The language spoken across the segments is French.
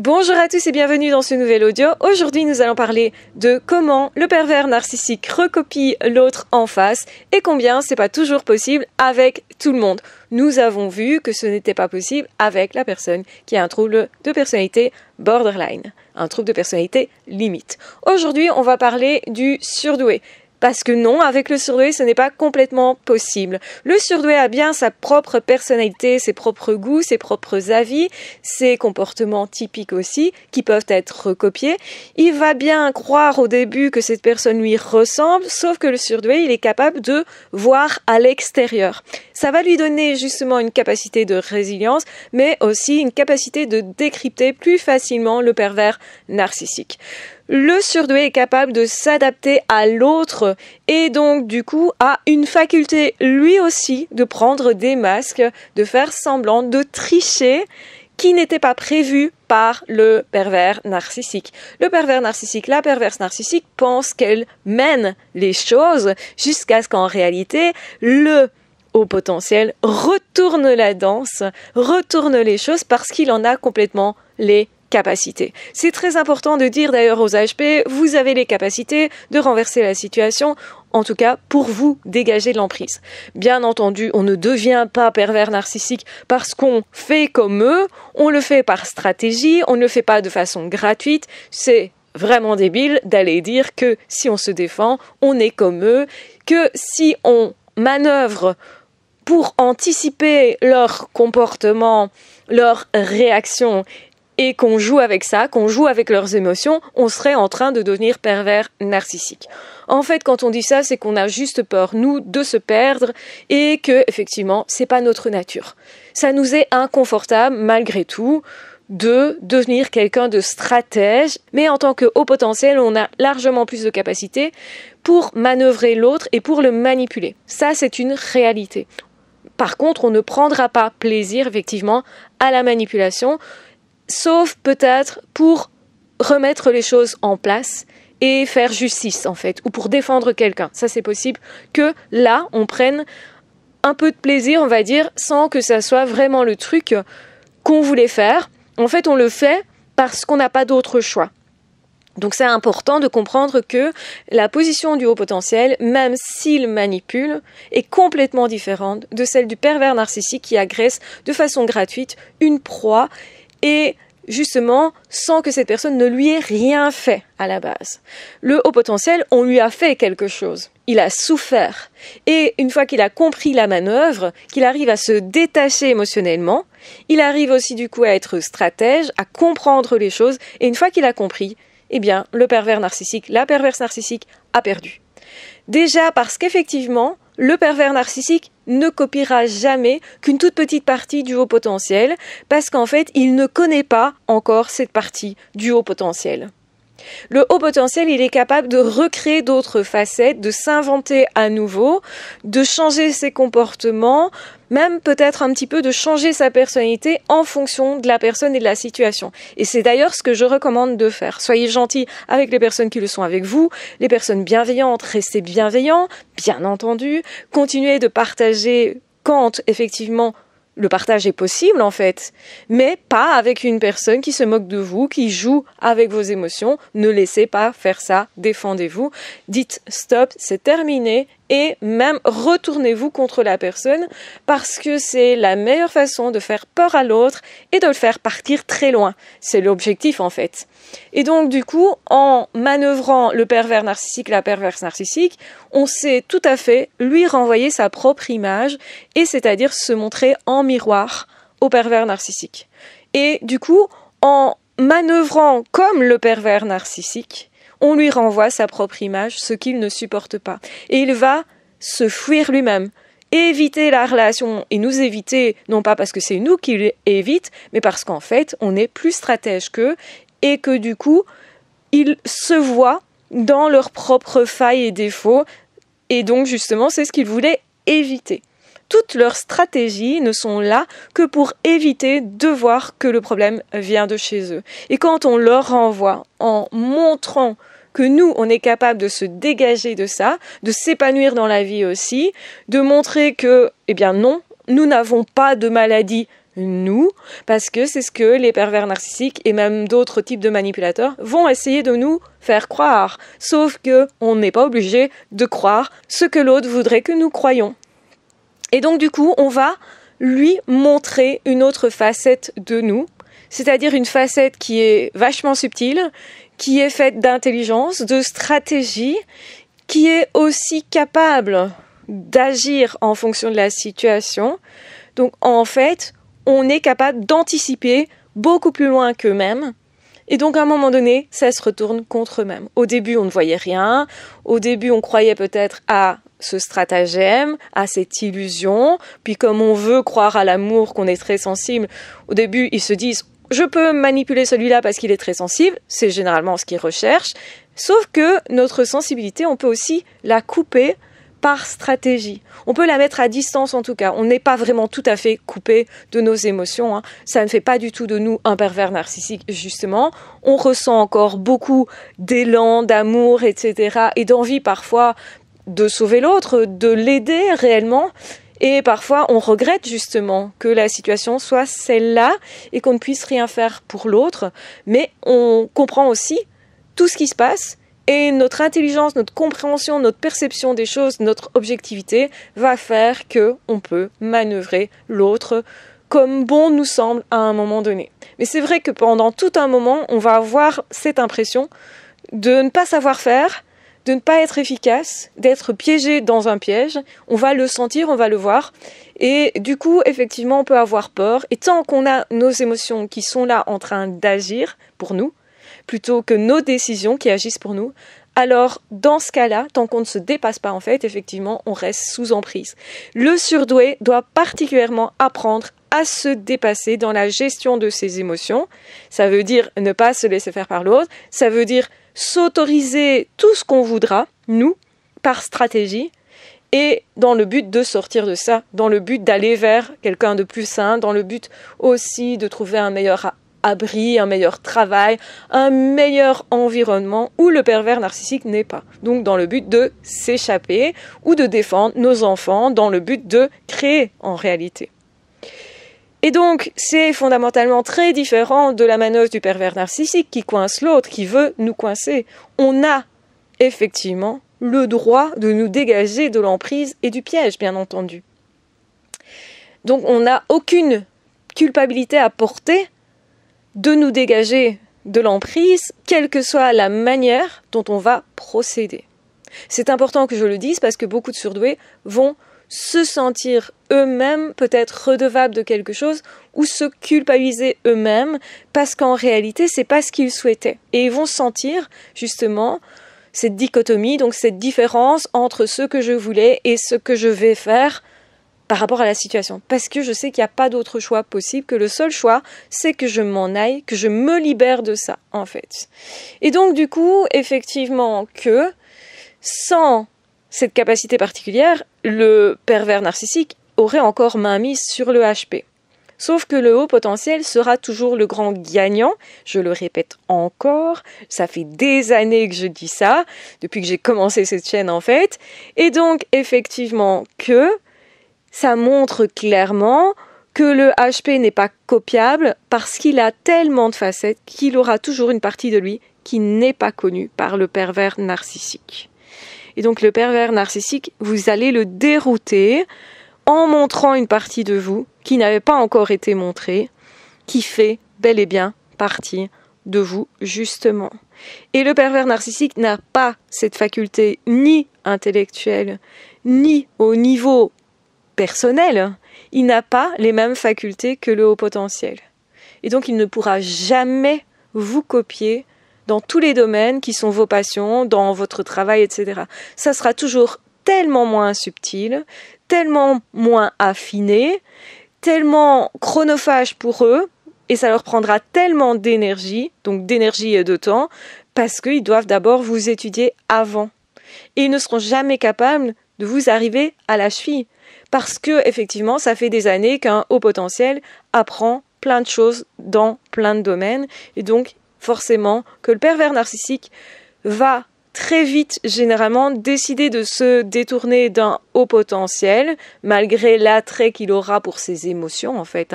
Bonjour à tous et bienvenue dans ce nouvel audio. Aujourd'hui, nous allons parler de comment le pervers narcissique recopie l'autre en face et combien c'est pas toujours possible avec tout le monde. Nous avons vu que ce n'était pas possible avec la personne qui a un trouble de personnalité borderline, un trouble de personnalité limite. Aujourd'hui, on va parler du surdoué. Parce que non, avec le surdoué, ce n'est pas complètement possible. Le surdoué a bien sa propre personnalité, ses propres goûts, ses propres avis, ses comportements typiques aussi, qui peuvent être recopiés. Il va bien croire au début que cette personne lui ressemble, sauf que le surdoué, il est capable de voir à l'extérieur. Ça va lui donner justement une capacité de résilience, mais aussi une capacité de décrypter plus facilement le pervers narcissique. Le surdoué est capable de s'adapter à l'autre et donc du coup a une faculté lui aussi de prendre des masques, de faire semblant, de tricher qui n'était pas prévu par le pervers narcissique. Le pervers narcissique, la perverse narcissique pense qu'elle mène les choses jusqu'à ce qu'en réalité le haut potentiel retourne la danse, retourne les choses parce qu'il en a complètement les capacités. C'est très important de dire d'ailleurs aux AHP, vous avez les capacités de renverser la situation, en tout cas pour vous dégager de l'emprise. Bien entendu, on ne devient pas pervers narcissique parce qu'on fait comme eux, on le fait par stratégie, on ne le fait pas de façon gratuite, c'est vraiment débile d'aller dire que si on se défend, on est comme eux, que si on manœuvre pour anticiper leur comportement, leur réaction, et qu'on joue avec ça, qu'on joue avec leurs émotions, on serait en train de devenir pervers narcissique. En fait, quand on dit ça, c'est qu'on a juste peur, nous, de se perdre et que, effectivement, c'est pas notre nature. Ça nous est inconfortable, malgré tout, de devenir quelqu'un de stratège, mais en tant que haut potentiel, on a largement plus de capacité pour manœuvrer l'autre et pour le manipuler. Ça, c'est une réalité. Par contre, on ne prendra pas plaisir, effectivement, à la manipulation, sauf peut-être pour remettre les choses en place et faire justice en fait, ou pour défendre quelqu'un. Ça c'est possible que là on prenne un peu de plaisir, on va dire, sans que ça soit vraiment le truc qu'on voulait faire. En fait on le fait parce qu'on n'a pas d'autre choix. Donc c'est important de comprendre que la position du haut potentiel, même s'il manipule, est complètement différente de celle du pervers narcissique qui agresse de façon gratuite une proie et justement sans que cette personne ne lui ait rien fait à la base. Le haut potentiel, on lui a fait quelque chose. Il a souffert. Et une fois qu'il a compris la manœuvre, qu'il arrive à se détacher émotionnellement, il arrive aussi du coup à être stratège, à comprendre les choses. Et une fois qu'il a compris, eh bien, le pervers narcissique, la perverse narcissique a perdu. Déjà parce qu'effectivement, le pervers narcissique ne copiera jamais qu'une toute petite partie du haut potentiel parce qu'en fait, il ne connaît pas encore cette partie du haut potentiel. Le haut potentiel, il est capable de recréer d'autres facettes, de s'inventer à nouveau, de changer ses comportements, même peut-être un petit peu de changer sa personnalité en fonction de la personne et de la situation. Et c'est d'ailleurs ce que je recommande de faire. Soyez gentils avec les personnes qui le sont avec vous, les personnes bienveillantes, restez bienveillants, bien entendu, continuez de partager quand effectivement le partage est possible en fait, mais pas avec une personne qui se moque de vous, qui joue avec vos émotions. Ne laissez pas faire ça, défendez-vous. Dites stop, c'est terminé et même retournez-vous contre la personne parce que c'est la meilleure façon de faire peur à l'autre et de le faire partir très loin. C'est l'objectif en fait. Et donc du coup, en manœuvrant le pervers narcissique, la perverse narcissique, on sait tout à fait lui renvoyer sa propre image et c'est-à-dire se montrer en miroir au pervers narcissique. Et du coup, en manœuvrant comme le pervers narcissique, on lui renvoie sa propre image, ce qu'il ne supporte pas. Et il va se fuir lui-même, éviter la relation et nous éviter, non pas parce que c'est nous qui l'évite, mais parce qu'en fait, on est plus stratège qu'eux et que du coup, ils se voient dans leurs propres failles et défauts. Et donc, justement, c'est ce qu'ils voulaient éviter. Toutes leurs stratégies ne sont là que pour éviter de voir que le problème vient de chez eux. Et quand on leur renvoie en montrant que nous, on est capable de se dégager de ça, de s'épanouir dans la vie aussi, de montrer que, eh bien non, nous n'avons pas de maladie nous, parce que c'est ce que les pervers narcissiques et même d'autres types de manipulateurs vont essayer de nous faire croire. Sauf que on n'est pas obligé de croire ce que l'autre voudrait que nous croyions. Et donc du coup, on va lui montrer une autre facette de nous, c'est-à-dire une facette qui est vachement subtile, qui est faite d'intelligence, de stratégie, qui est aussi capable d'agir en fonction de la situation. Donc en fait, on est capable d'anticiper beaucoup plus loin qu'eux-mêmes. Et donc à un moment donné, ça se retourne contre eux-mêmes. Au début, on ne voyait rien. Au début, on croyait peut-être à ce stratagème, à cette illusion. Puis comme on veut croire à l'amour, qu'on est très sensible, au début, ils se disent « je peux manipuler celui-là parce qu'il est très sensible ». C'est généralement ce qu'ils recherchent. Sauf que notre sensibilité, on peut aussi la couper par stratégie. On peut la mettre à distance en tout cas. On n'est pas vraiment tout à fait coupé de nos émotions, hein. Ça ne fait pas du tout de nous un pervers narcissique, justement. On ressent encore beaucoup d'élan, d'amour, etc. et d'envie parfois de sauver l'autre, de l'aider réellement. Et parfois, on regrette justement que la situation soit celle-là et qu'on ne puisse rien faire pour l'autre. Mais on comprend aussi tout ce qui se passe. Et notre intelligence, notre compréhension, notre perception des choses, notre objectivité va faire qu'on peut manœuvrer l'autre comme bon nous semble à un moment donné. Mais c'est vrai que pendant tout un moment, on va avoir cette impression de ne pas savoir faire, de ne pas être efficace, d'être piégé dans un piège. On va le sentir, on va le voir. Et du coup, effectivement, on peut avoir peur. Et tant qu'on a nos émotions qui sont là en train d'agir pour nous, plutôt que nos décisions qui agissent pour nous, alors dans ce cas-là, tant qu'on ne se dépasse pas en fait, effectivement, on reste sous emprise. Le surdoué doit particulièrement apprendre à se dépasser dans la gestion de ses émotions. Ça veut dire ne pas se laisser faire par l'autre, ça veut dire s'autoriser tout ce qu'on voudra, nous, par stratégie, et dans le but de sortir de ça, dans le but d'aller vers quelqu'un de plus sain, dans le but aussi de trouver un meilleur abri, un meilleur travail, un meilleur environnement où le pervers narcissique n'est pas. Donc dans le but de s'échapper ou de défendre nos enfants, dans le but de créer en réalité. Et donc c'est fondamentalement très différent de la manœuvre du pervers narcissique qui coince l'autre, qui veut nous coincer. On a effectivement le droit de nous dégager de l'emprise et du piège, bien entendu. Donc on n'a aucune culpabilité à porter de nous dégager de l'emprise, quelle que soit la manière dont on va procéder. C'est important que je le dise parce que beaucoup de surdoués vont se sentir eux-mêmes peut-être redevables de quelque chose ou se culpabiliser eux-mêmes parce qu'en réalité, c'est pas ce qu'ils souhaitaient. Et ils vont sentir justement cette dichotomie, donc cette différence entre ce que je voulais et ce que je vais faire par rapport à la situation, parce que je sais qu'il n'y a pas d'autre choix possible, que le seul choix, c'est que je m'en aille, que je me libère de ça, en fait. Et donc, du coup, effectivement, que sans cette capacité particulière, le pervers narcissique aurait encore mainmise sur le HP. Sauf que le haut potentiel sera toujours le grand gagnant, je le répète encore, ça fait des années que je dis ça, depuis que j'ai commencé cette chaîne, en fait, et donc, effectivement, que ça montre clairement que le HP n'est pas copiable parce qu'il a tellement de facettes qu'il aura toujours une partie de lui qui n'est pas connue par le pervers narcissique. Et donc le pervers narcissique, vous allez le dérouter en montrant une partie de vous qui n'avait pas encore été montrée, qui fait bel et bien partie de vous, justement. Et le pervers narcissique n'a pas cette faculté ni intellectuelle, ni au niveau personnel, il n'a pas les mêmes facultés que le haut potentiel. Et donc, il ne pourra jamais vous copier dans tous les domaines qui sont vos passions, dans votre travail, etc. Ça sera toujours tellement moins subtil, tellement moins affiné, tellement chronophage pour eux, et ça leur prendra tellement d'énergie, donc d'énergie et de temps, parce qu'ils doivent d'abord vous étudier avant. Et ils ne seront jamais capables de vous arriver à la cheville. Parce que, effectivement, ça fait des années qu'un haut potentiel apprend plein de choses dans plein de domaines. Et donc, forcément, que le pervers narcissique va très vite, généralement, décider de se détourner d'un haut potentiel, malgré l'attrait qu'il aura pour ses émotions, en fait,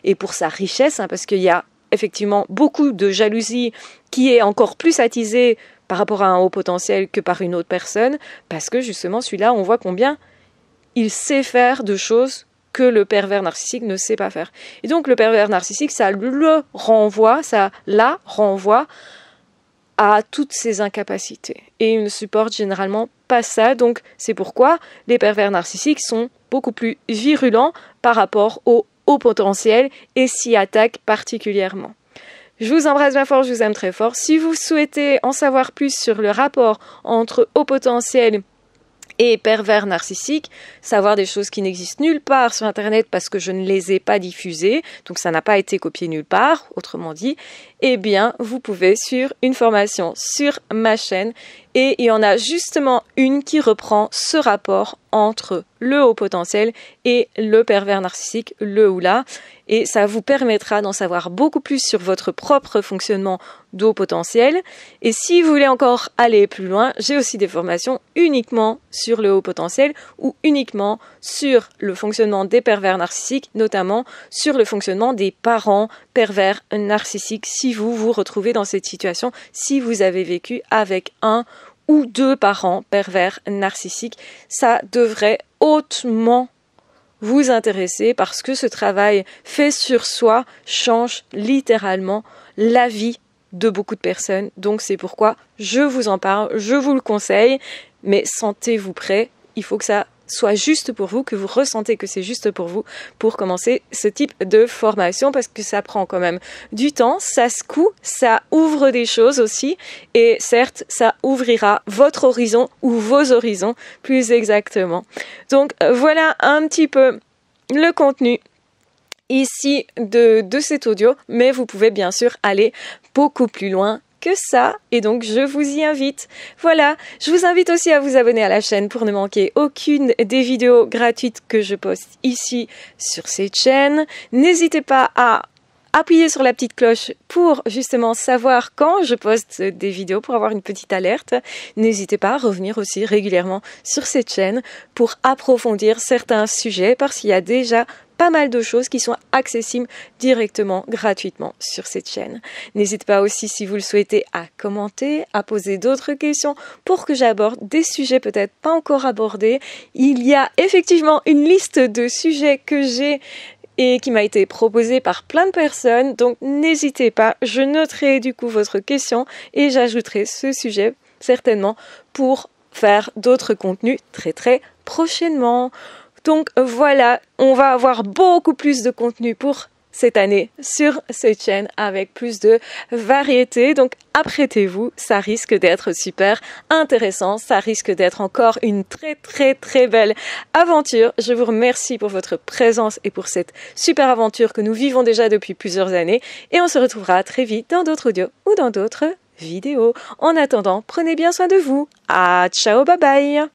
et pour sa richesse, parce qu'il y a effectivement beaucoup de jalousie qui est encore plus attisée par rapport à un haut potentiel que par une autre personne, parce que justement, celui-là, on voit combien il sait faire de choses que le pervers narcissique ne sait pas faire. Et donc, le pervers narcissique, ça la renvoie à toutes ses incapacités. Et il ne supporte généralement pas ça, donc c'est pourquoi les pervers narcissiques sont beaucoup plus virulents par rapport au haut potentiel et s'y attaquent particulièrement. Je vous embrasse bien fort, je vous aime très fort. Si vous souhaitez en savoir plus sur le rapport entre haut potentiel et pervers narcissique, savoir des choses qui n'existent nulle part sur Internet parce que je ne les ai pas diffusées, donc ça n'a pas été copié nulle part, autrement dit, eh bien, vous pouvez suivre une formation sur ma chaîne et il y en a justement une qui reprend ce rapport entre le haut potentiel et le pervers narcissique, le ou la, et ça vous permettra d'en savoir beaucoup plus sur votre propre fonctionnement de haut potentiel. Et si vous voulez encore aller plus loin, j'ai aussi des formations uniquement sur le haut potentiel ou uniquement sur le fonctionnement des pervers narcissiques, notamment sur le fonctionnement des parents pervers narcissiques si vous vous retrouvez dans cette situation, si vous avez vécu avec un ou deux parents pervers narcissiques, ça devrait hautement vous intéresser parce que ce travail fait sur soi change littéralement la vie de beaucoup de personnes. Donc c'est pourquoi je vous en parle, je vous le conseille, mais sentez-vous prêt, il faut que ça soit juste pour vous, que vous ressentez que c'est juste pour vous pour commencer ce type de formation parce que ça prend quand même du temps, ça secoue, ça ouvre des choses aussi et certes ça ouvrira votre horizon ou vos horizons plus exactement. Donc voilà un petit peu le contenu ici de cet audio, mais vous pouvez bien sûr aller beaucoup plus loin que ça, et donc je vous y invite. Voilà, je vous invite aussi à vous abonner à la chaîne pour ne manquer aucune des vidéos gratuites que je poste ici sur cette chaîne. N'hésitez pas à appuyer sur la petite cloche pour justement savoir quand je poste des vidéos, pour avoir une petite alerte. N'hésitez pas à revenir aussi régulièrement sur cette chaîne pour approfondir certains sujets parce qu'il y a déjà pas mal de choses qui sont accessibles directement, gratuitement sur cette chaîne. N'hésitez pas aussi, si vous le souhaitez, à commenter, à poser d'autres questions pour que j'aborde des sujets peut-être pas encore abordés. Il y a effectivement une liste de sujets que j'ai et qui m'a été proposée par plein de personnes, donc n'hésitez pas, je noterai du coup votre question et j'ajouterai ce sujet certainement pour faire d'autres contenus très très prochainement. Donc voilà, on va avoir beaucoup plus de contenu pour cette année sur cette chaîne avec plus de variété. Donc apprêtez-vous, ça risque d'être super intéressant, ça risque d'être encore une très très très belle aventure. Je vous remercie pour votre présence et pour cette super aventure que nous vivons déjà depuis plusieurs années et on se retrouvera très vite dans d'autres audios ou dans d'autres vidéos. En attendant, prenez bien soin de vous. Ciao, bye bye.